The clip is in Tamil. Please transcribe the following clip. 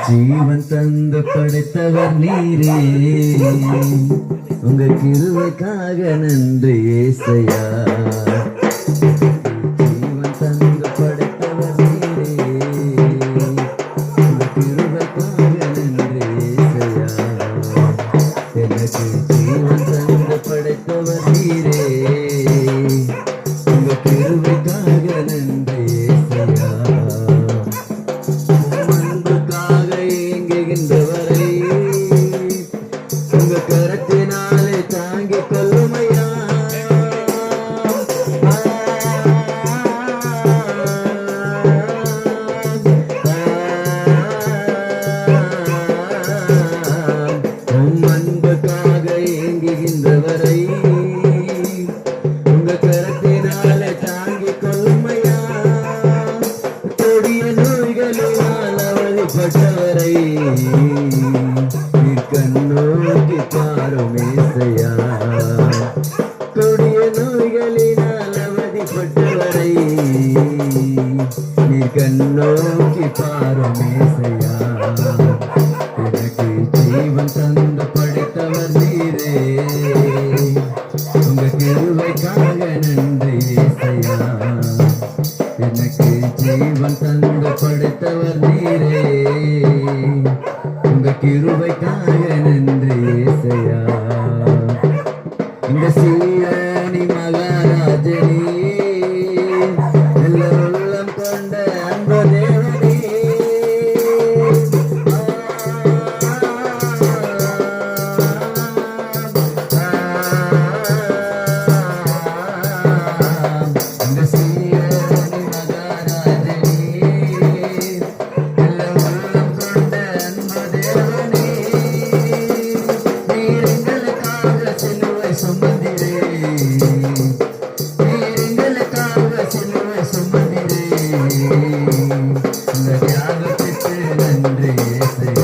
ஜீவன் தந்து படைத்தவர் நீரே, உங்க கிருபைக்காக நன்றி ஏசையா. ஜீவன் தந்து படைத்தவர் நீரே, உங்க கிருபைக்காக நன்றி ஏசையா. எனக்கு ஜீவன் தந்து படைத்தவர் நீரே, உங்க கிருபைக்காக நன்றி ஏசையா. உங்க கரத்தினாலே தாங்கிக் கொள்ளுமையா. அன்புக்காக ஏங்குகின்றவரை உங்க கரத்தினாலே தாங்கிக் கொள்ளுமையா. கொடிய நோய்களினால் அவதிப்பட்டவரை கண்ணோக்கி பாரும் ஏசையா. கொடிய நோய்களினால் அவதிப்பட்டவரை நீ கண்ணோக்கி பாரும் ஏசையா. எனக்கு ஜீவன் தந்து படைத்தவர் நீரே, உங்க கிருபைக்காக நன்றி ஏசையா. எனக்கு ஜீவன் தந்து படைத்தவர் நீரே, உங்க கிருபைக்காக நன்றி ஏசையா. இந்த சீரணி மகாராஜனே, எல்லோரும் கொண்ட அன்பு தேவனே, இந்த சீரணி மகாராஜனே, எல்லோரும் கொண்ட அன்பு தேவனே, நீர் எங்களுக்காக சிலுவை சுமந்தீரே, நீர் எங்களுக்காக சிலுவை சுமந்தீரே. இந்த தியாகத்திற்கு நன்றி ஏசையா.